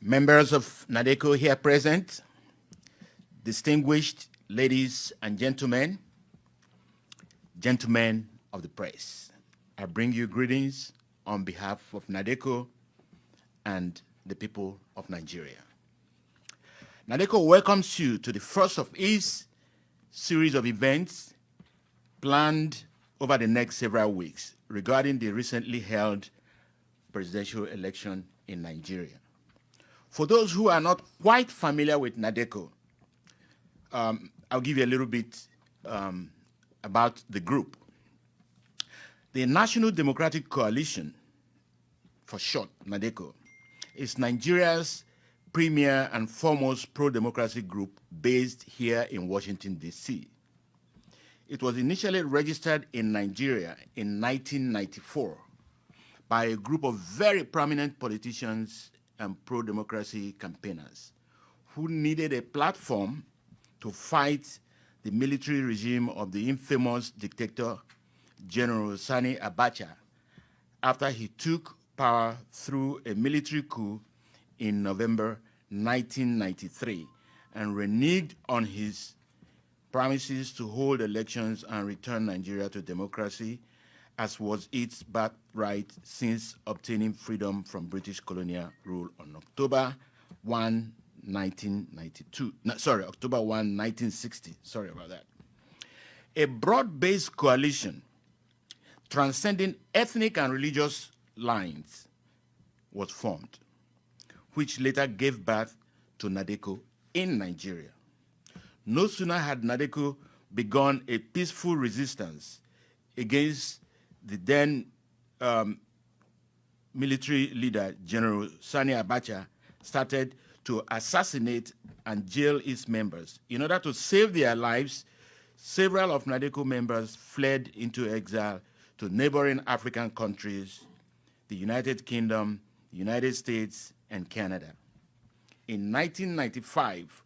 Members of NADECO here present, distinguished ladies and gentlemen, gentlemen of the press, I bring you greetings on behalf of NADECO and the people of Nigeria. NADECO welcomes you to the first of its series of events planned over the next several weeks regarding the recently held presidential election in Nigeria. For those who are not quite familiar with NADECO, I'll give you a little bit about the group. The National Democratic Coalition, for short, NADECO, is Nigeria's premier and foremost pro-democracy group based here in Washington, D.C. It was initially registered in Nigeria in 1994 by a group of very prominent politicians and pro-democracy campaigners who needed a platform to fight the military regime of the infamous dictator General Sani Abacha after he took power through a military coup in November 1993 and reneged on his promises to hold elections and return Nigeria to democracy, as was its birthright since obtaining freedom from British colonial rule on October 1, 1960. Sorry about that. A broad-based coalition transcending ethnic and religious lines was formed, which later gave birth to NADECO in Nigeria. No sooner had NADECO begun a peaceful resistance against the then military leader, General Sani Abacha, started to assassinate and jail its members. In order to save their lives, several of NADECO members fled into exile to neighboring African countries, the United Kingdom, the United States, and Canada. In 1995,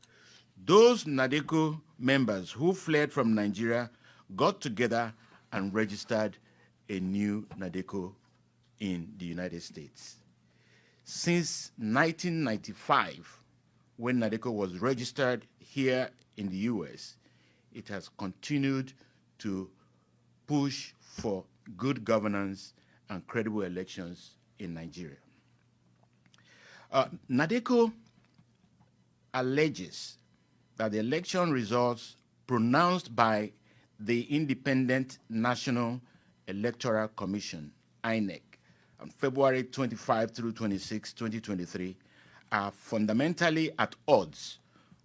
those NADECO members who fled from Nigeria got together and registered a new NADECO in the United States. Since 1995, when NADECO was registered here in the US, it has continued to push for good governance and credible elections in Nigeria. NADECO alleges that the election results pronounced by the Independent National Electoral Commission, INEC, on February 25 through 26, 2023, are fundamentally at odds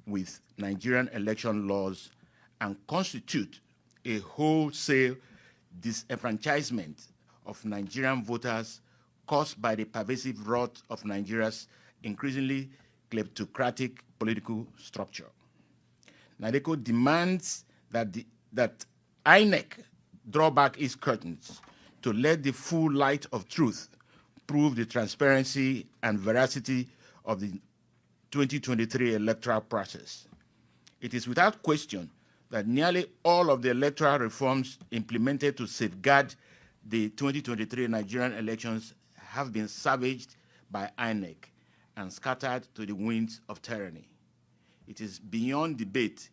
with Nigerian election laws and constitute a wholesale disenfranchisement of Nigerian voters caused by the pervasive rot of Nigeria's increasingly kleptocratic political structure. NADECO demands that INEC draw back its curtains to let the full light of truth prove the transparency and veracity of the 2023 electoral process. It is without question that nearly all of the electoral reforms implemented to safeguard the 2023 Nigerian elections have been savaged by INEC and scattered to the winds of tyranny. It is beyond debate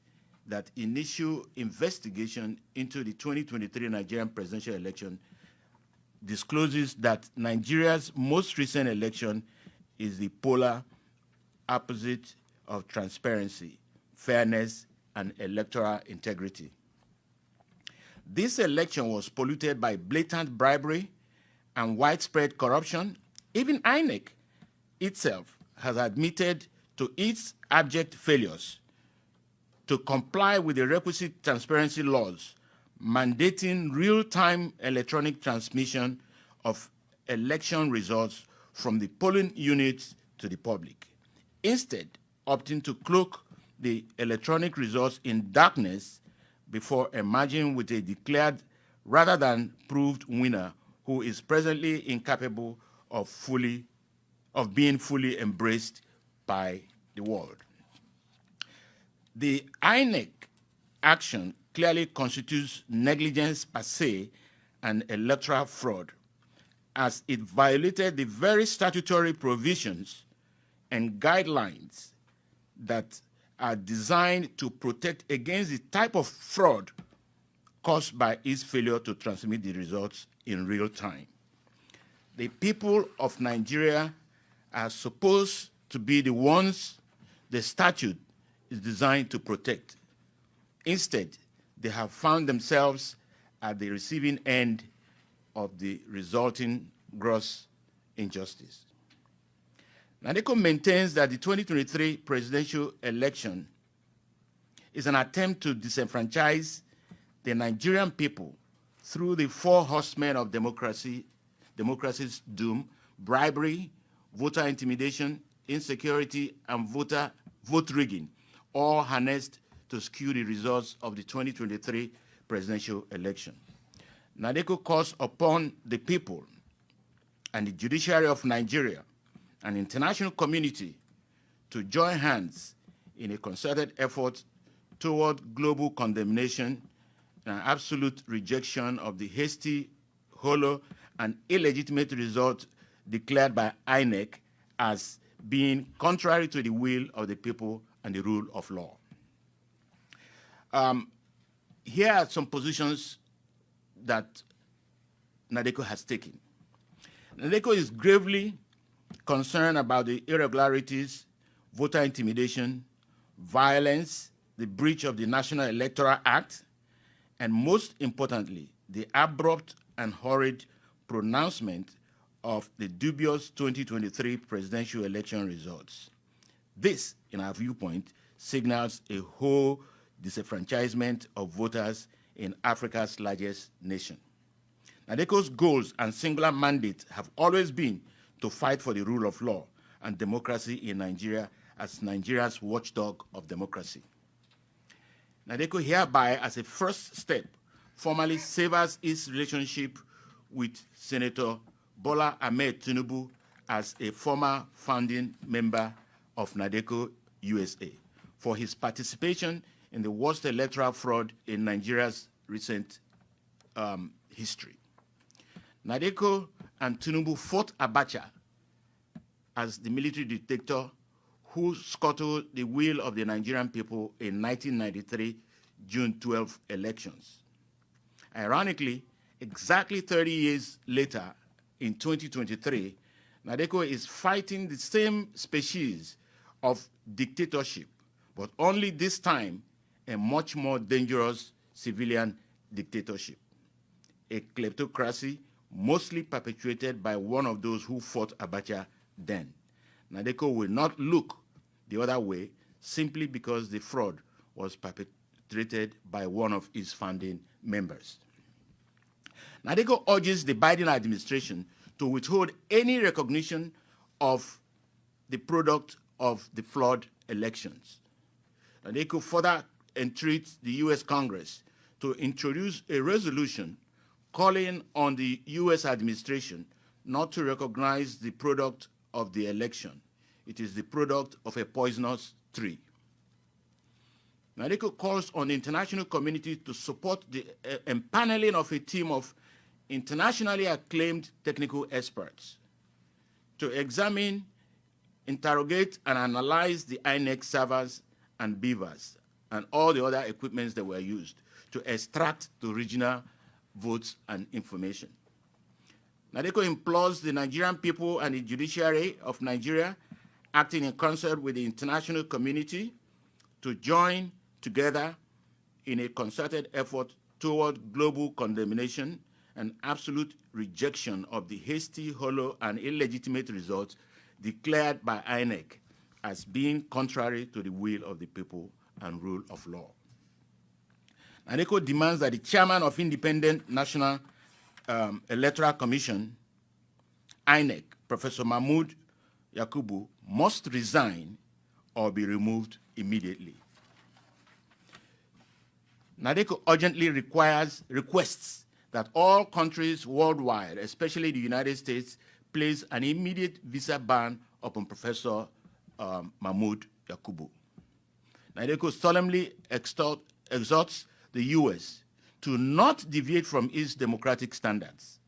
that initial investigation into the 2023 Nigerian presidential election discloses that Nigeria's most recent election is the polar opposite of transparency, fairness, and electoral integrity. This election was polluted by blatant bribery and widespread corruption. Even INEC itself has admitted to its abject failures to comply with the requisite transparency laws mandating real-time electronic transmission of election results from the polling units to the public, instead opting to cloak the electronic results in darkness before emerging with a declared rather than proved winner who is presently incapable of being fully embraced by the world. The INEC action clearly constitutes negligence per se and electoral fraud, as it violated the very statutory provisions and guidelines that are designed to protect against the type of fraud caused by its failure to transmit the results in real time. The people of Nigeria are supposed to be the ones the statute is designed to protect. Instead, they have found themselves at the receiving end of the resulting gross injustice. NADECO maintains that the 2023 presidential election is an attempt to disenfranchise the Nigerian people through the four horsemen of democracy's doom: bribery, voter intimidation, insecurity, and vote rigging, all harnessed to skew the results of the 2023 presidential election. NADECO calls upon the people and the judiciary of Nigeria and international community to join hands in a concerted effort toward global condemnation and absolute rejection of the hasty, hollow, and illegitimate result declared by INEC as being contrary to the will of the people and the rule of law. Here are some positions that NADECO has taken. NADECO is gravely concerned about the irregularities, voter intimidation, violence, the breach of the National Electoral Act, and most importantly, the abrupt and hurried pronouncement of the dubious 2023 presidential election results. This, in our viewpoint, signals a whole disenfranchisement of voters in Africa's largest nation. NADECO's goals and singular mandate have always been to fight for the rule of law and democracy in Nigeria as Nigeria's watchdog of democracy. NADECO hereby, as a first step, formally severs its relationship with Senator Bola Ahmed Tinubu as a former founding member of NADECO USA for his participation in the worst electoral fraud in Nigeria's recent history. NADECO and Tinubu fought Abacha as the military dictator who scuttled the will of the Nigerian people in 1993 June 12 elections. Ironically, exactly 30 years later, in 2023, NADECO is fighting the same species of dictatorship, but only this time a much more dangerous civilian dictatorship, a kleptocracy mostly perpetuated by one of those who fought Abacha then. NADECO will not look the other way simply because the fraud was perpetrated by one of its founding members. NADECO urges the Biden administration to withhold any recognition of the product of the flawed elections. NADECO further entreats the U.S. Congress to introduce a resolution calling on the U.S. administration not to recognize the product of the election. It is the product of a poisonous tree. NADECO calls on the international community to support the empaneling of a team of internationally acclaimed technical experts to examine, interrogate, and analyze the INEC servers and beavers and all the other equipments that were used to extract the original votes and information. NADECO implores the Nigerian people and the judiciary of Nigeria, acting in concert with the international community, to join together in a concerted effort toward global condemnation and absolute rejection of the hasty, hollow, and illegitimate results declared by INEC as being contrary to the will of the people and rule of law. NADECO demands that the chairman of Independent National Electoral Commission, INEC, Professor Mahmoud Yakubu, must resign or be removed immediately. NADECO urgently requests that all countries worldwide, especially the United States, place an immediate visa ban upon Professor Mahmoud Yakubu. NADECO solemnly exhorts the U.S. to not deviate from its democratic standards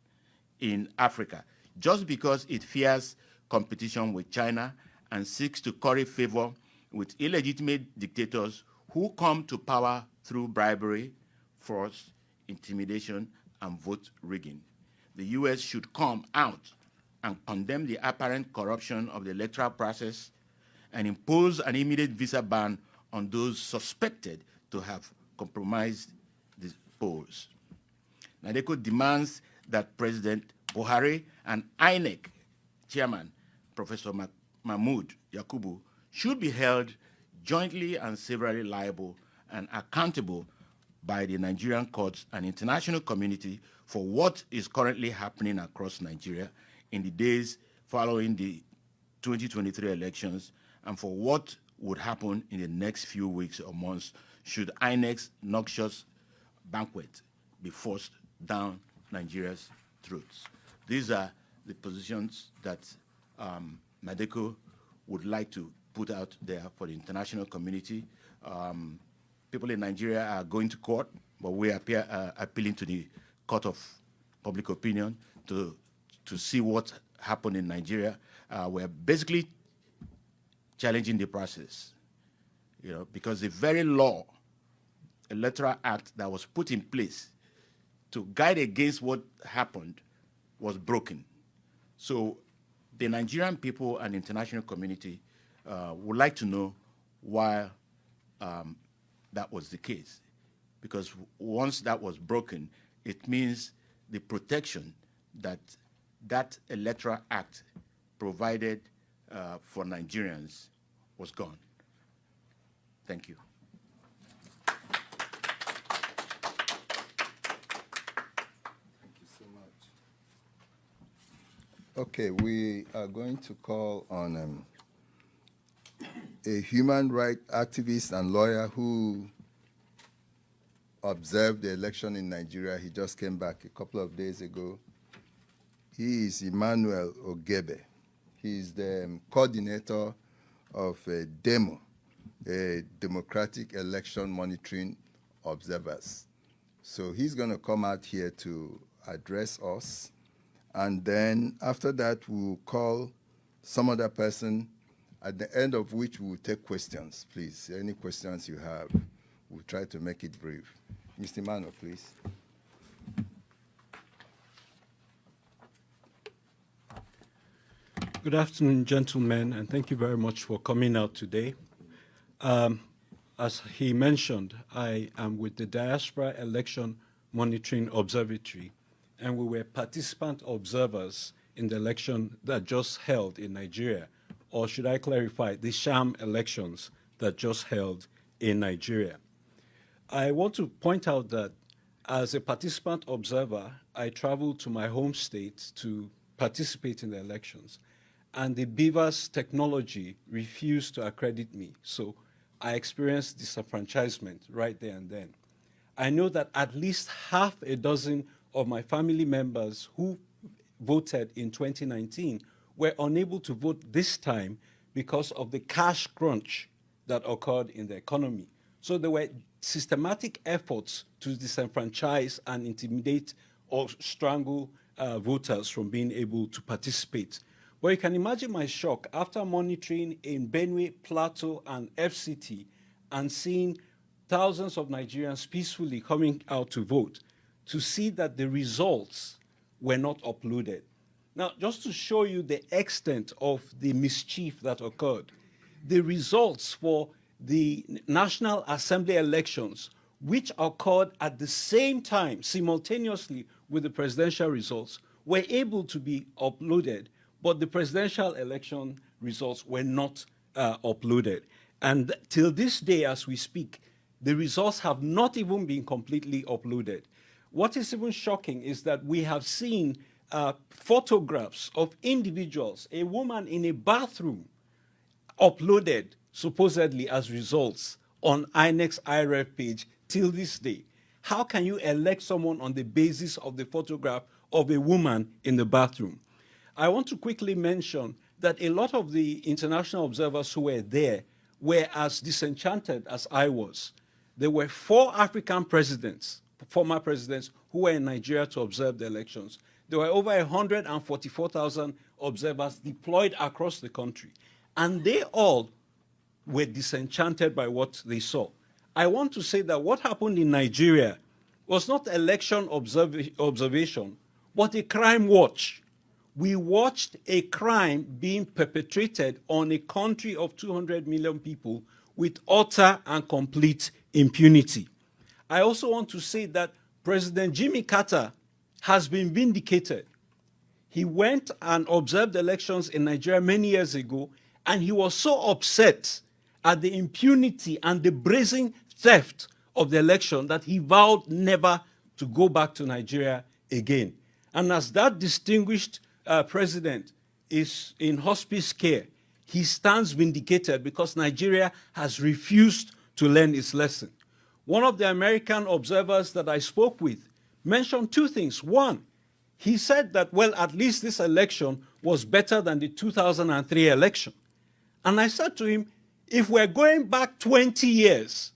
in Africa just because it fears competition with China and seeks to curry favor with illegitimate dictators who come to power through bribery, force, intimidation, and vote rigging. The U.S. should come out and condemn the apparent corruption of the electoral process and impose an immediate visa ban on those suspected to have compromised the polls. NADECO demands that President Buhari and INEC chairman, Professor Mahmoud Yakubu, should be held jointly and severally liable and accountable by the Nigerian courts and international community for what is currently happening across Nigeria in the days following the 2023 elections and for what would happen in the next few weeks or months should INEC's noxious banquet be forced down Nigeria's throats. These are the positions that NADECO would like to put out there for the international community. People in Nigeria are going to court, but we are appealing to the court of public opinion to see what happened in Nigeria. We're basically challenging the process, because the very law, Electoral Act that was put in place to guide against what happened was broken. So the Nigerian people and international community would like to know why that was the case. Because once that was broken, it means the protection that that Electoral Act provided for Nigerians was gone. Thank you. Okay, we are going to call on a human rights activist and lawyer who observed the election in Nigeria. He just came back a couple of days ago. He is Emmanuel Ogebe. He is the coordinator of DEMO, a Democratic Election Monitoring Observers. So he's going to come out here to address us. And then after that, we'll call some other person, at the end of which we'll take questions, please. Any questions you have, we'll try to make it brief. Mr. Mano, please. Good afternoon, gentlemen, and thank you very much for coming out today. As he mentioned, I am with the Diaspora Election Monitoring Observatory, and we were participant observers in the election that just held in Nigeria, or should I clarify, the sham elections that just held in Nigeria. I want to point out that as a participant observer, I traveled to my home state to participate in the elections, and the BIVAS technology refused to accredit me, so I experienced disenfranchisement right there and then. I know that at least half a dozen of my family members who voted in 2019 were unable to vote this time because of the cash crunch that occurred in the economy. So there were systematic efforts to disenfranchise and intimidate or strangle voters from being able to participate. But you can imagine my shock after monitoring in Benue, Plateau, and FCT and seeing thousands of Nigerians peacefully coming out to vote, to see that the results were not uploaded. Now, just to show you the extent of the mischief that occurred, the results for the National Assembly elections, which occurred at the same time, simultaneously with the presidential results, were able to be uploaded, but the presidential election results were not uploaded. And till this day, as we speak, the results have not even been completely uploaded. What is even shocking is that we have seen photographs of individuals, a woman in a bathroom, uploaded supposedly as results on INEC's IRF page till this day. How can you elect someone on the basis of the photograph of a woman in the bathroom? I want to quickly mention that a lot of the international observers who were there were as disenchanted as I was. There were 4 African presidents, former presidents, who were in Nigeria to observe the elections. There were over 144,000 observers deployed across the country. And they all were disenchanted by what they saw. I want to say that what happened in Nigeria was not election observation, but a crime watch. We watched a crime being perpetrated on a country of 200 million people with utter and complete impunity. I also want to say that President Jimmy Carter has been vindicated. He went and observed elections in Nigeria many years ago, and he was so upset at the impunity and the brazen theft of the election that he vowed never to go back to Nigeria again. And as that distinguished president is in hospice care, he stands vindicated because Nigeria has refused to learn its lesson. One of the American observers that I spoke with mentioned two things. One, he said that, well, at least this election was better than the 2003 election. And I said to him, if we're going back 20 years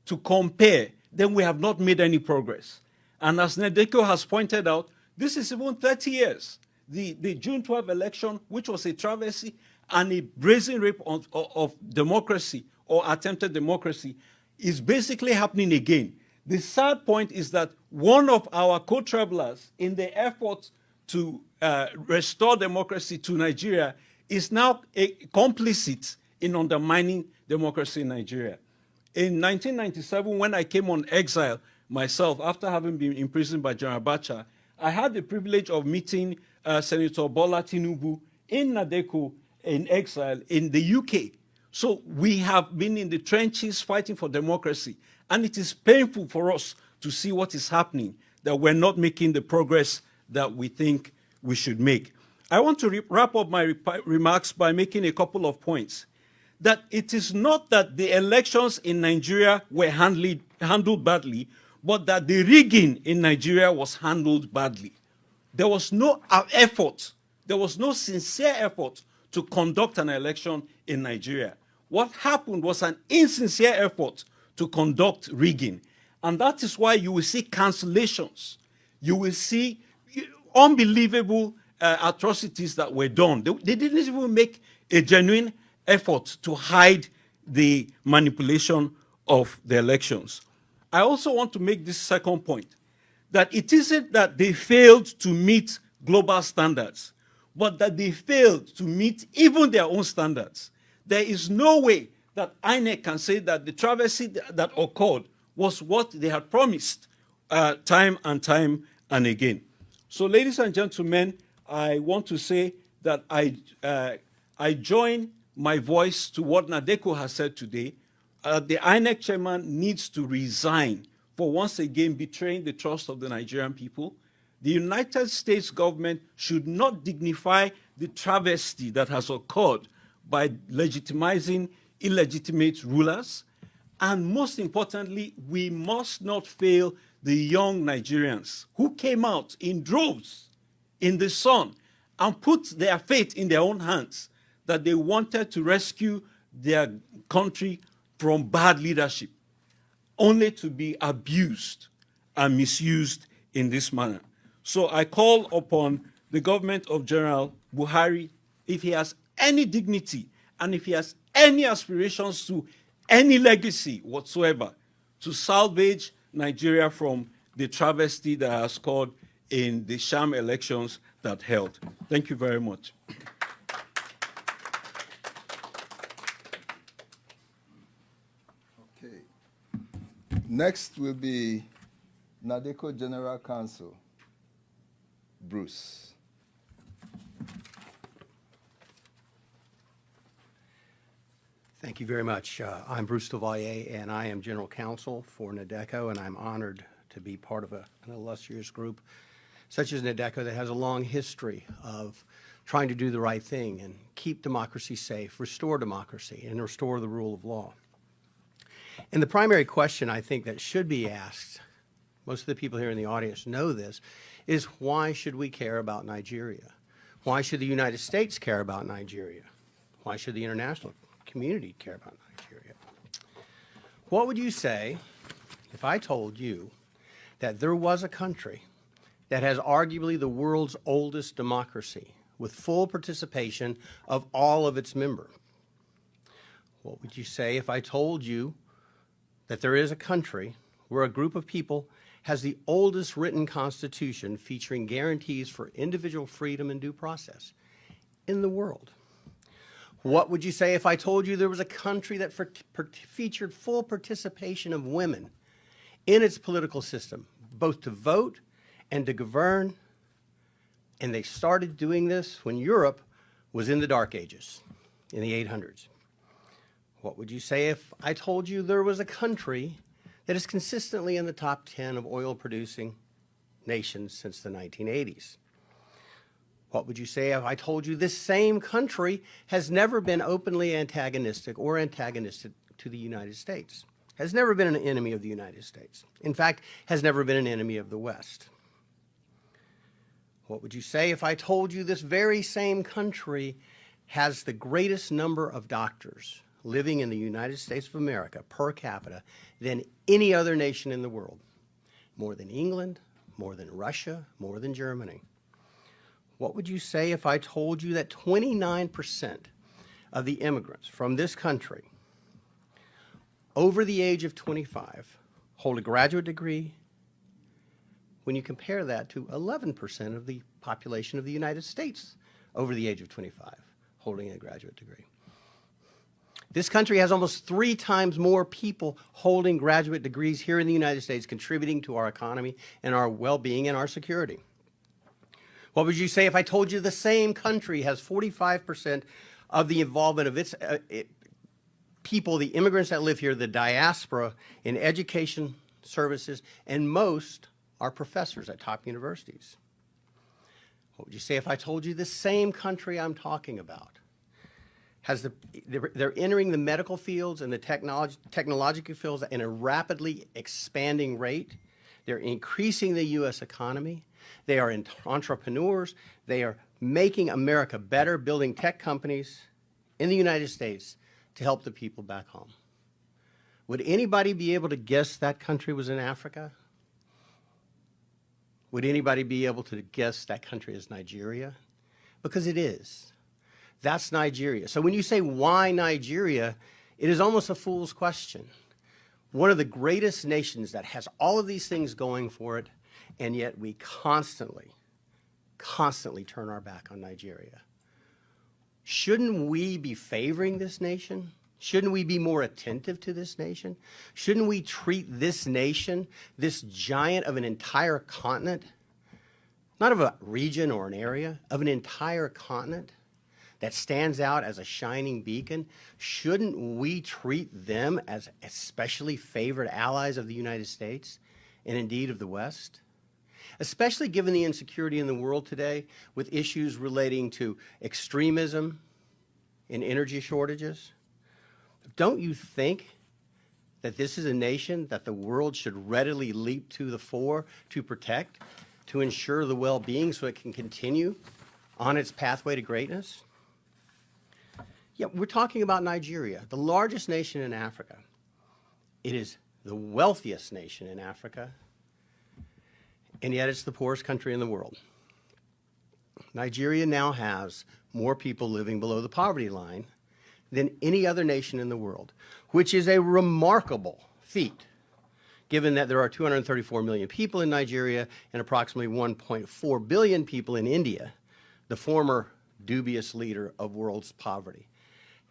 to compare, then we have not made any progress. And as NADECO has pointed out, this is even 30 years. The June 12 election, which was a travesty and a brazen rape of democracy or attempted democracy, is basically happening again. The sad point is that one of our co-travelers in the effort to restore democracy to Nigeria is now complicit in undermining democracy in Nigeria. In 1997, when I came on exile myself, after having been imprisoned by General Abacha, I had the privilege of meeting Senator Bola Tinubu in NADECO in exile in the UK. So we have been in the trenches fighting for democracy, and it is painful for us to see what is happening, that we're not making the progress that we think we should make. I want to wrap up my remarks by making a couple of points. That it is not that the elections in Nigeria were handled badly, but that the rigging in Nigeria was handled badly. There was no effort, there was no sincere effort to conduct an election in Nigeria. What happened was an insincere effort to conduct rigging. And that is why you will see cancellations. You will see unbelievable atrocities that were done. They didn't even make a genuine effort to hide the manipulation of the elections. I also want to make this second point, that it isn't that they failed to meet global standards, but that they failed to meet even their own standards. There is no way that INEC can say that the travesty that occurred was what they had promised time and time and again. So, ladies and gentlemen, I want to say that I join my voice to what NADECO has said today. The INEC chairman needs to resign for once again betraying the trust of the Nigerian people. The United States government should not dignify the travesty that has occurred by legitimizing illegitimate rulers. And most importantly, we must not fail the young Nigerians who came out in droves in the sun and put their fate in their own hands, that they wanted to rescue their country from bad leadership, only to be abused and misused in this manner. So I call upon the government of General Buhari, if he has any dignity and if he has any aspirations to any legacy whatsoever, to salvage Nigeria from the travesty that has occurred in the sham elections that held. Thank you very much. Okay. Next will be NADECO General Counsel, Bruce. Thank you very much. I'm Bruce Duvalier, and I am General Counsel for NADECO, and I'm honored to be part of an illustrious group such as NADECO that has a long history of trying to do the right thing and keep democracy safe, restore democracy, and restore the rule of law. And the primary question I think that should be asked, most of the people here in the audience know this, is why should we care about Nigeria? Why should the United States care about Nigeria? Why should the international community care about Nigeria? What would you say if I told you that there was a country that has arguably the world's oldest democracy with full participation of all of its members? What would you say if I told you that there is a country where a group of people has the oldest written constitution featuring guarantees for individual freedom and due process in the world? What would you say if I told you there was a country that featured full participation of women in its political system, both to vote and to govern? And they started doing this when Europe was in the Dark Ages, in the 800s. What would you say if I told you there was a country that is consistently in the top 10 of oil-producing nations since the 1980s? What would you say if I told you this same country has never been openly antagonistic or antagonistic to the United States, has never been an enemy of the United States, in fact, has never been an enemy of the West? What would you say if I told you this very same country has the greatest number of doctors living in the United States of America per capita than any other nation in the world? More than England, more than Russia, more than Germany. What would you say if I told you that 29% of the immigrants from this country over the age of 25 hold a graduate degree, when you compare that to 11% of the population of the United States over the age of 25 holding a graduate degree? This country has almost 3 times more people holding graduate degrees here in the United States, contributing to our economy and our well-being and our security. What would you say if I told you the same country has 45% of the involvement of its people, the immigrants that live here, the diaspora, in education services, and most are professors at top universities? What would you say if I told you the same country I'm talking about has they're entering the medical fields and the technological fields in a rapidly expanding rate? They're increasing the U.S. economy. They are entrepreneurs. They are making America better, building tech companies in the United States to help the people back home. Would anybody be able to guess that country was in Africa? Would anybody be able to guess that country is Nigeria? Because it is. That's Nigeria. So when you say, why Nigeria, it is almost a fool's question. One of the greatest nations that has all of these things going for it, and yet we constantly turn our back on Nigeria. Shouldn't we be favoring this nation? Shouldn't we be more attentive to this nation? Shouldn't we treat this nation, this giant of an entire continent, not of a region or an area, of an entire continent that stands out as a shining beacon? Shouldn't we treat them as especially favored allies of the United States and indeed of the West? Especially given the insecurity in the world today with issues relating to extremism and energy shortages. Don't you think that this is a nation that the world should readily leap to the fore to protect, to ensure the well-being so it can continue on its pathway to greatness? Yeah, we're talking about Nigeria, the largest nation in Africa. It is the wealthiest nation in Africa, and yet it's the poorest country in the world. Nigeria now has more people living below the poverty line than any other nation in the world, which is a remarkable feat, given that there are 234 million people in Nigeria and approximately 1.4 billion people in India, the former dubious leader of world's poverty.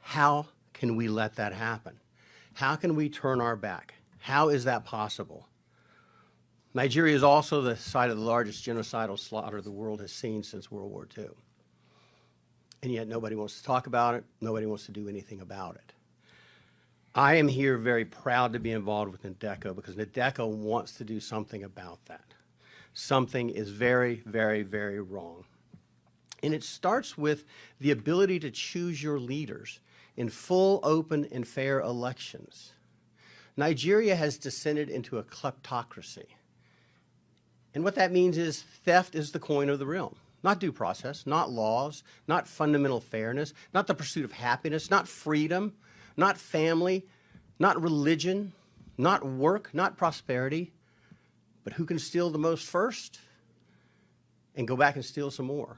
How can we let that happen? How can we turn our back? How is that possible? Nigeria is also the site of the largest genocidal slaughter the world has seen since World War II. And yet nobody wants to talk about it. Nobody wants to do anything about it. I am here very proud to be involved with NADECO because NADECO wants to do something about that. Something is very, very, very wrong. And it starts with the ability to choose your leaders in full, open, and fair elections. Nigeria has descended into a kleptocracy. And what that means is theft is the coin of the realm. Not due process, not laws, not fundamental fairness, not the pursuit of happiness, not freedom, not family, not religion, not work, not prosperity, but who can steal the most first and go back and steal some more.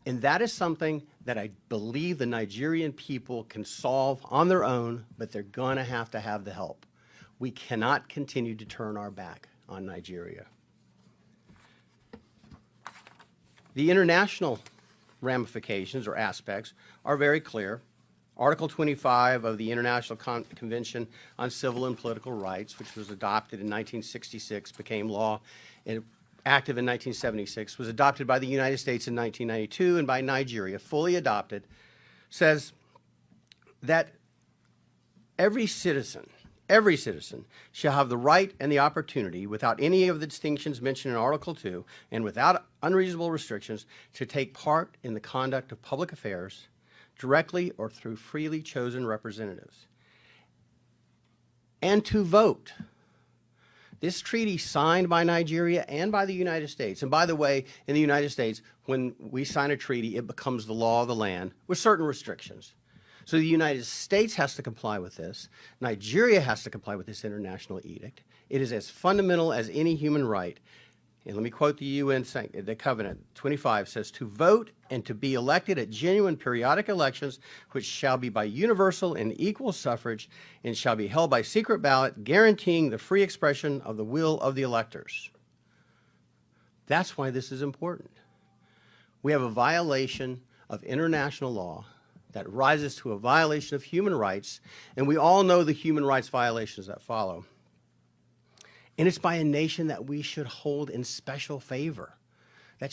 And that is something that I believe the Nigerian people can solve on their own, but they're going to have the help. We cannot continue to turn our back on Nigeria. The international ramifications or aspects are very clear. Article 25 of the International Convention on Civil and Political Rights, which was adopted in 1966, became law and active in 1976, was adopted by the United States in 1992 and by Nigeria, fully adopted, says that every citizen shall have the right and the opportunity, without any of the distinctions mentioned in Article 2 and without unreasonable restrictions, to take part in the conduct of public affairs directly or through freely chosen representatives, and to vote. This treaty signed by Nigeria and by the United States, and by the way, in the United States, when we sign a treaty, it becomes the law of the land with certain restrictions. So the United States has to comply with this. Nigeria has to comply with this international edict. It is as fundamental as any human right. And let me quote the UN, the Covenant 25 says, to vote and to be elected at genuine periodic elections, which shall be by universal and equal suffrage and shall be held by secret ballot, guaranteeing the free expression of the will of the electors. That's why this is important. We have a violation of international law that rises to a violation of human rights, and we all know the human rights violations that follow. And it's by a nation that we should hold in special favor, that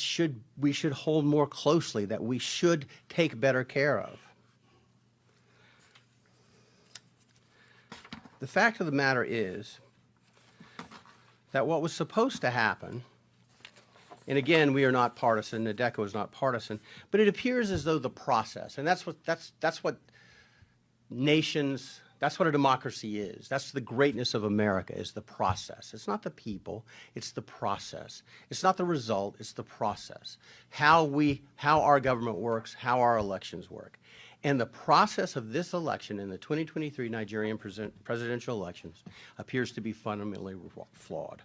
we should hold more closely, that we should take better care of. The fact of the matter is that what was supposed to happen, and again, we are not partisan, NADECO is not partisan, but it appears as though the process, and that's what nations, that's what a democracy is. That's the greatness of America, is the process. It's not the people, it's the process. It's not the result, it's the process. How our government works, how our elections work. And the process of this election in the 2023 Nigerian presidential elections appears to be fundamentally flawed.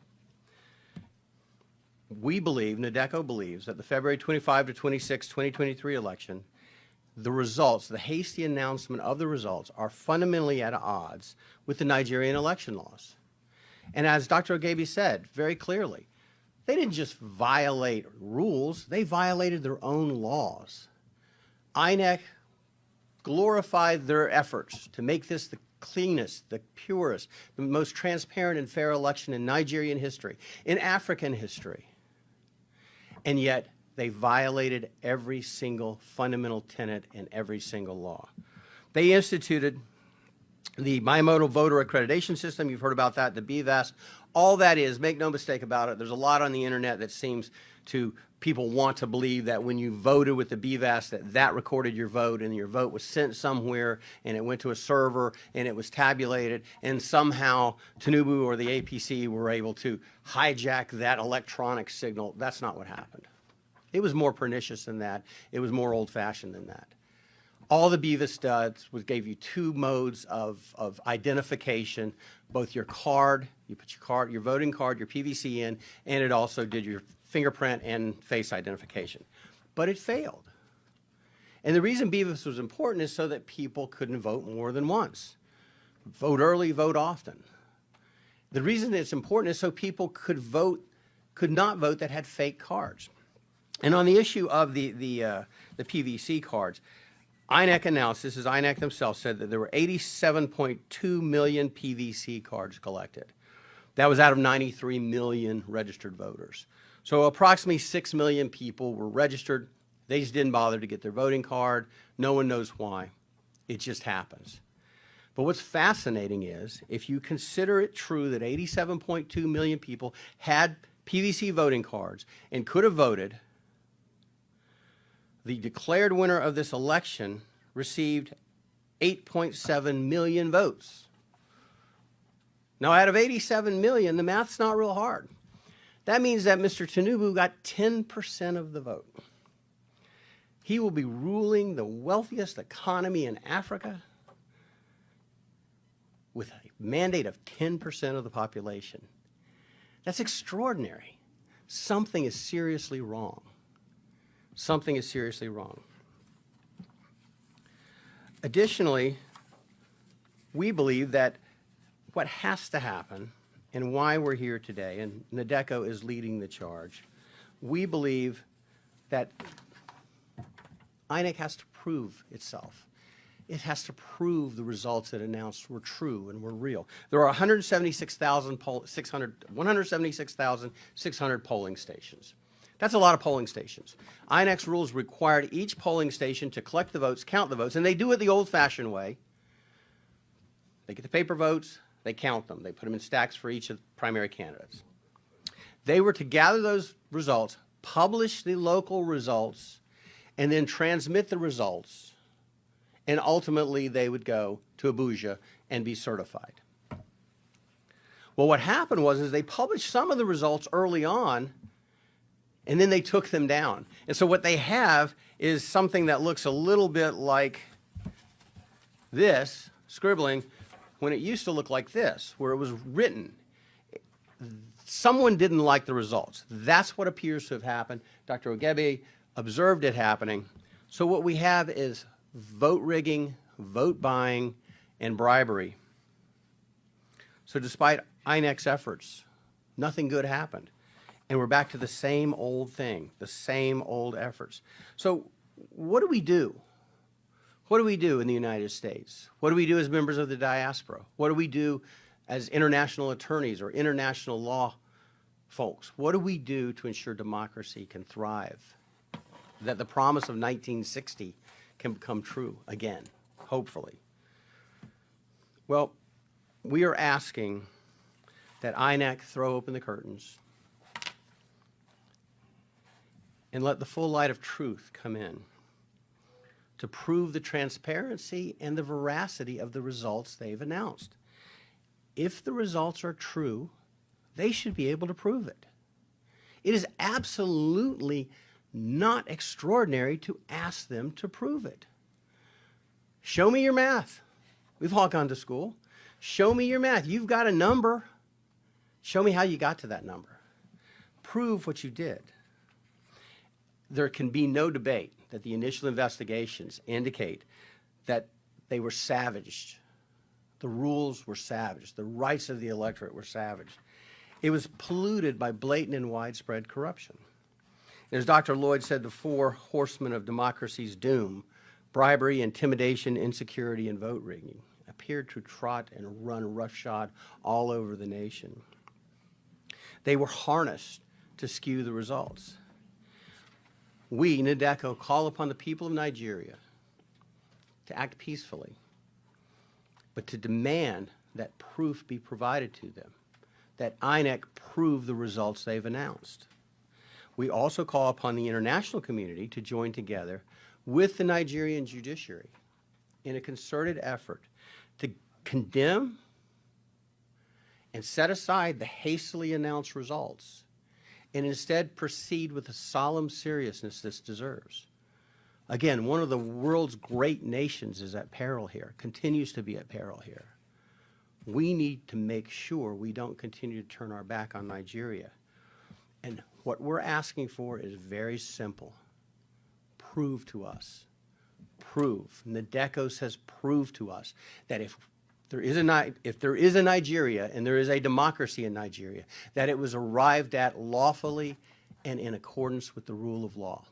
We believe, NADECO believes, that the February 25 to 26, 2023 election, the results, the hasty announcement of the results, are fundamentally at odds with the Nigerian election laws. And as Dr. Ogebi said very clearly, they didn't just violate rules, they violated their own laws. INEC glorified their efforts to make this the cleanest, the purest, the most transparent and fair election in Nigerian history, in African history. And yet, they violated every single fundamental tenet in every single law. They instituted the bimodal voter accreditation system. You've heard about that, the BVAS. All that is, make no mistake about it, there's a lot on the internet that seems to, people want to believe that when you voted with the BVAS, that recorded your vote, and your vote was sent somewhere, and it went to a server, and it was tabulated, and somehow Tinubu or the APC were able to hijack that electronic signal. That's not what happened. It was more pernicious than that. It was more old-fashioned than that. All the BVAS does was gave you two modes of identification, both your card, you put your voting card, your PVC in, and it also did your fingerprint and face identification. But it failed. And the reason BVAS was important is so that people couldn't vote more than once. Vote early, vote often. The reason it's important is so people could not vote that had fake cards. And on the issue of the PVC cards, INEC announced, this is INEC themselves, said that there were 87.2 million PVC cards collected. That was out of 93 million registered voters. So approximately 6 million people were registered. They just didn't bother to get their voting card. No one knows why. It just happens. But what's fascinating is, if you consider it true that 87.2 million people had PVC voting cards and could have voted, the declared winner of this election received 8.7 million votes. Now, out of 87 million, the math's not real hard. That means that Mr. Tinubu got 10% of the vote. He will be ruling the wealthiest economy in Africa with a mandate of 10% of the population. That's extraordinary. Something is seriously wrong. something is seriously wrong. Additionally, we believe that what has to happen and why we're here today, and NADECO is leading the charge, we believe that INEC has to prove itself. It has to prove the results it announced were true and were real. There are 176,600 polling stations. That's a lot of polling stations. INEC's rules required each polling station to collect the votes, count the votes, and they do it the old-fashioned way. They get the paper votes, they count them. They put them in stacks for each of the primary candidates. They were to gather those results, publish the local results, and then transmit the results, and ultimately they would go to Abuja and be certified. Well, what happened was they published some of the results early on, and then they took them down. And so what they have is something that looks a little bit like this, scribbling, when it used to look like this, where it was written. Someone didn't like the results. That's what appears to have happened. Dr. Ogebe observed it happening. So what we have is vote rigging, vote buying, and bribery. So despite INEC's efforts, nothing good happened. And we're back to the same old thing, the same old efforts. So what do we do? What do we do in the United States? What do we do as members of the diaspora? What do we do as international attorneys or international law folks? What do we do to ensure democracy can thrive? That the promise of 1960 can become true again, hopefully. Well, we are asking that INEC throw open the curtains and let the full light of truth come in to prove the transparency and the veracity of the results they've announced. If the results are true, they should be able to prove it. It is absolutely not extraordinary to ask them to prove it. Show me your math. We've all gone to school. Show me your math. You've got a number. Show me how you got to that number. Prove what you did. There can be no debate that the initial investigations indicate that they were savaged. The rules were savaged. The rights of the electorate were savaged. It was polluted by blatant and widespread corruption. As Dr. Lloyd said, the four horsemen of democracy's doom, bribery, intimidation, insecurity, and vote rigging, appeared to trot and run roughshod all over the nation. They were harnessed to skew the results. We, NADECO, call upon the people of Nigeria to act peacefully, but to demand that proof be provided to them, that INEC prove the results they've announced. We also call upon the international community to join together with the Nigerian judiciary in a concerted effort to condemn and set aside the hastily announced results and instead proceed with the solemn seriousness this deserves. Again, one of the world's great nations is at peril here, continues to be at peril here. We need to make sure we don't continue to turn our back on Nigeria. And what we're asking for is very simple. Prove to us. Prove. NADECO says prove to us that if there is a Nigeria and there is a democracy in Nigeria, that it was arrived at lawfully and in accordance with the rule of law.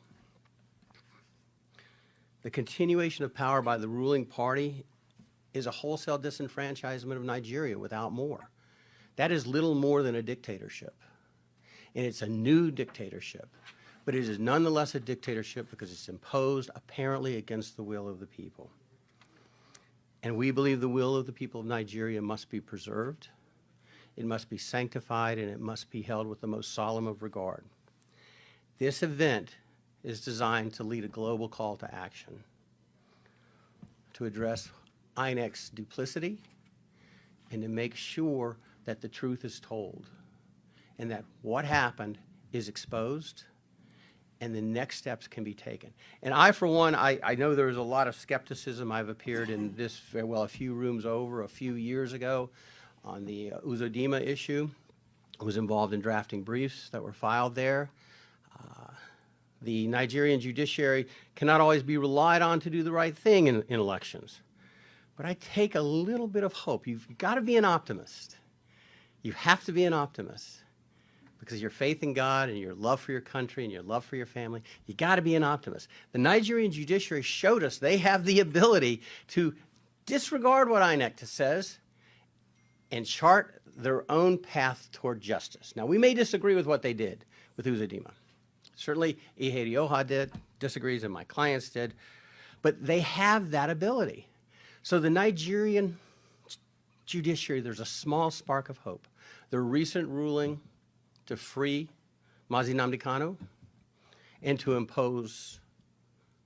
The continuation of power by the ruling party is a wholesale disenfranchisement of Nigeria without more. That is little more than a dictatorship. And it's a new dictatorship. But it is nonetheless a dictatorship because it's imposed apparently against the will of the people. And we believe the will of the people of Nigeria must be preserved, it must be sanctified, and it must be held with the most solemn of regard. This event is designed to lead a global call to action, to address INEC's duplicity, and to make sure that the truth is told, and that what happened is exposed, and the next steps can be taken. And I, for one, I know there's a lot of skepticism. I've appeared in this, well, a few rooms over a few years ago on the Uzodinma issue. I was involved in drafting briefs that were filed there. The Nigerian judiciary cannot always be relied on to do the right thing in elections. But I take a little bit of hope. You've got to be an optimist. You have to be an optimist because your faith in God and your love for your country and your love for your family, you got to be an optimist. The Nigerian judiciary showed us they have the ability to disregard what INEC says and chart their own path toward justice. Now, we may disagree with what they did with Uzodimma. Certainly, Ihe disagrees, and my clients did, but they have that ability. So the Nigerian judiciary, there's a small spark of hope. The recent ruling to free Mazi Nnamdi Kanu and to impose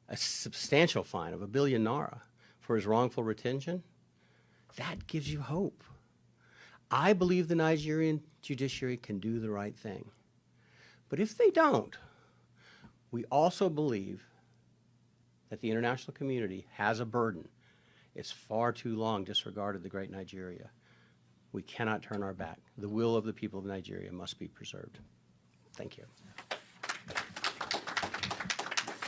a substantial fine of ₦1 billion for his wrongful retention, that gives you hope. I believe the Nigerian judiciary can do the right thing. But if they don't, we also believe that the international community has a burden. It's far too long disregarded the great Nigeria. We cannot turn our back. The will of the people of Nigeria must be preserved. Thank you.